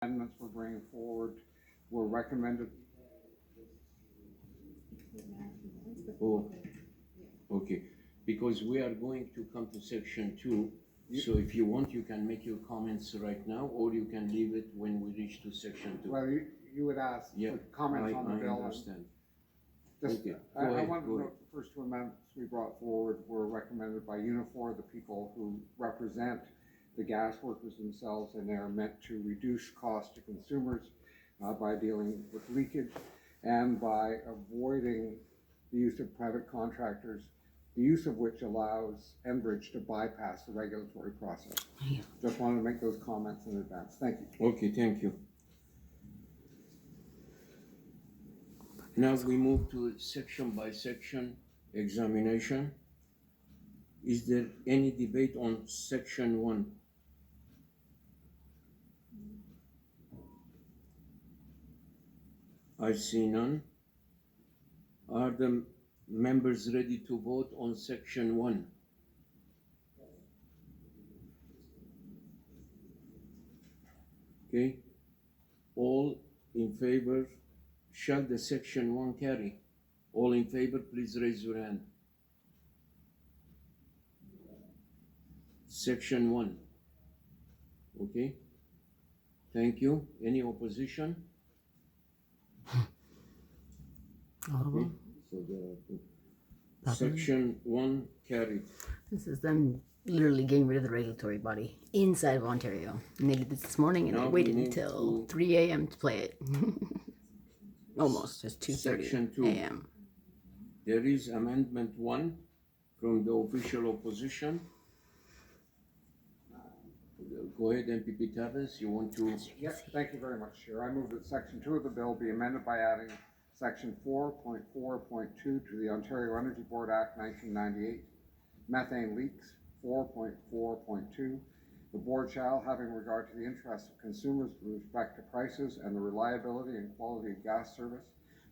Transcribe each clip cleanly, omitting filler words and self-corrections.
amendments we're bringing forward were recommended. Oh, okay, because we are going to come to section 2, so if you want, you can make your comments right now, or you can leave it when we reach to section 2. Well, you would ask Yeah, for comments on the bill. I understand. Just, Okay, I go ahead, wanted go to ahead. note the first two amendments we brought forward were recommended by Unifor, the people who represent the gas workers themselves, and they are meant to reduce costs to consumers by dealing with leakage and by avoiding the use of private contractors, the use of which allows Enbridge to bypass the regulatory process. Just wanted to make those comments in advance. Thank you. Okay, thank you. Now we move to section by section examination. Is there any debate on section 1? I see none. Are the members ready to vote on section 1? Okay. All in favor? Shall the section 1 carry? All in favor, please raise your hand. Section 1. Okay. Thank you. Any opposition? Okay. So the section 1 carried. This is them literally getting rid of the regulatory body inside of Ontario. And they did this morning and Now they we waited move until to 3 a.m. to play it. Almost, just Section 2:30 2. a.m. There is amendment 1 from the official opposition. Go ahead, MPP Tavis, you want to? Yes, thank you very much, Chair. I move that section 2 of the bill be amended by adding section 4.4.2 to the Ontario Energy Board Act 1998, methane leaks. 4.4.2, the board shall, having regard to the interests of consumers with respect to prices and the reliability and quality of gas service,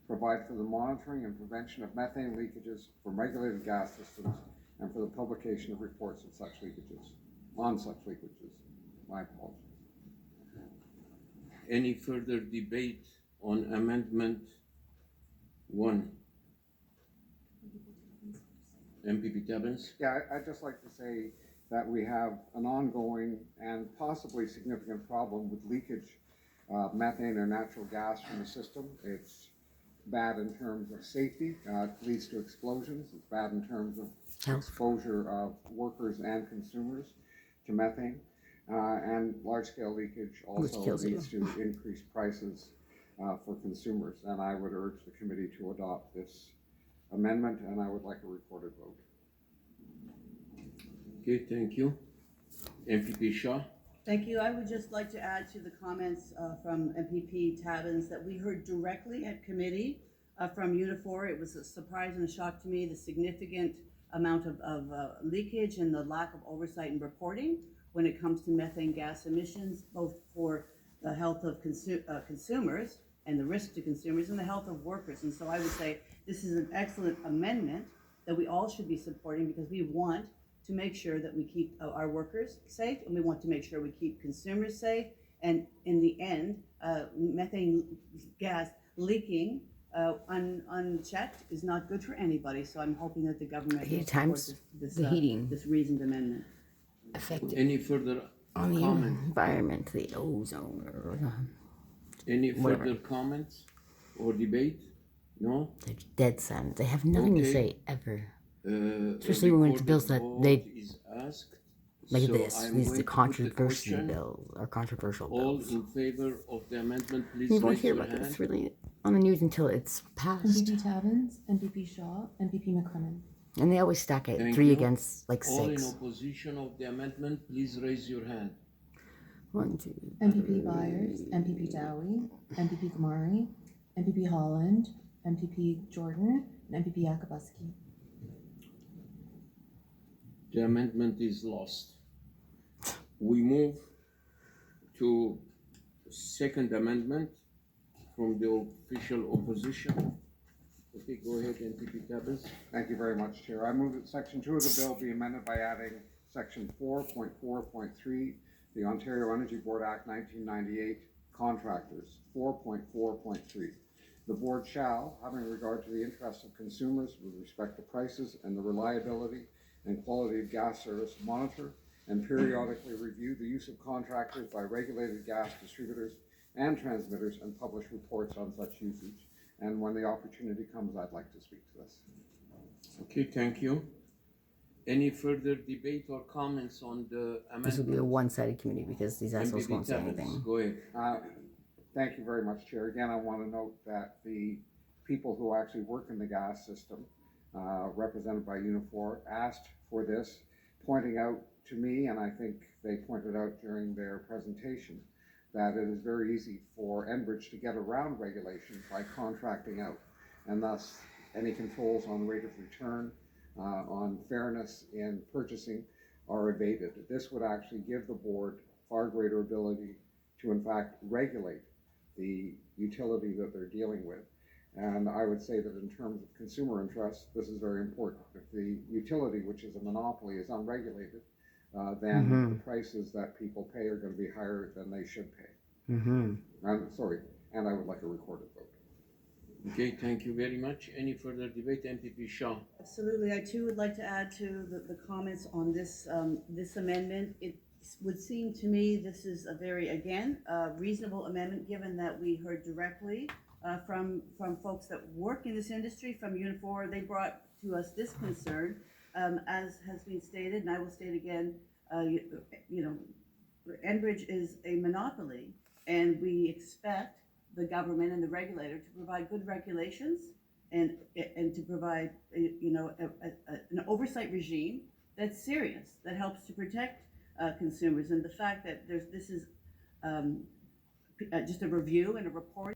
provide for the monitoring and prevention of methane leakages from regulated gas systems and for the publication of reports of such leakages, on such leakages. My apologies. Any further debate on amendment 1? MPP Tavis? Yeah, I'd just like to say that we have an ongoing and possibly significant problem with leakage of methane or natural gas from the system. It's bad in terms of safety, it leads to explosions. It's bad in terms of exposure of workers and consumers to methane. And large-scale leakage also leads to increased prices for consumers. And I would urge the committee to adopt this amendment, and I would like a recorded vote. Okay, thank you. MPP Shaw? Thank you. I would just like to add to the comments from MPP Tabbins that we heard directly at committee from Unifor. It was a surprise and a shock to me, the significant amount of leakage and the lack of oversight and reporting when it comes to methane gas emissions, both for the health of consumers and the risk to consumers and the health of workers. And so I would say this is an excellent amendment that we all should be supporting because we want to make sure that we keep our workers safe and we want to make sure we keep consumers safe. And in the end, methane gas leaking unchecked is not good for anybody. So I'm hoping that the government will support this reasoned amendment. Affected Any further on the comment? environment, the ozone. Any Whatever. further comments or debate? No? They're dead silent. They have nothing to Okay. say ever. Uh, Especially when it's bills that recorded they vote is asked. like So this. I'm These going are to put the controversial question. bills or controversial All bills. in favor of the amendment, please You won't raise hear your about hand. this really on the news until it's passed. MPP Tabbins, MPP Shaw, MPP McCrimmon. And they always stack it Thank 3 you. against like All in 6. opposition of the amendment, please raise your hand. 1, 2. MPP Byers, MPP Dowie, MPP Gamari, MPP Holland, MPP Jordan, and MPP Yakabuski. The amendment is lost. We move to second amendment from the official opposition. Okay, go ahead, MPP Tavis. Thank you very much, Chair. I move that section 2 of the bill be amended by adding section 4.4.3, the Ontario Energy Board Act 1998, contractors, 4.4.3. The board shall, having regard to the interests of consumers with respect to prices and the reliability and quality of gas service, monitor and periodically review the use of contractors by regulated gas distributors and transmitters and publish reports on such usage. And when the opportunity comes, I'd like to speak to this. Okay, thank you. Any further debate or comments on the This will be a amendment? one-sided committee because these assholes MPP won't say Tabbins, anything. go ahead. Thank you very much, Chair. Again, I want to note that the people who actually work in the gas system, represented by Unifor, asked for this, pointing out to me, and I think they pointed out during their presentation, that it is very easy for Enbridge to get around regulation by contracting out, and thus any controls on rate of return, on fairness in purchasing are evaded. This would actually give the board far greater ability to in fact regulate the utility that they're dealing with. And I would say that in terms of consumer interests, this is very important. If the utility, which is a monopoly, is unregulated, then the prices that people pay are going to be higher than they should pay. I'm sorry, and I would like a recorded vote. Okay, thank you very much. Any further debate? MPP Shaw. Absolutely. I too would like to add to the comments on this, this amendment. It would seem to me this is a very, again, reasonable amendment, given that we heard directly from folks that work in this industry, from Unifor. They brought to us this concern, as has been stated, and I will state again, you know, Enbridge is a monopoly, and we expect the government and the regulator to provide good regulations and to provide, you know, an oversight regime that's serious, that helps to protect consumers. And the fact that this is just a review and a report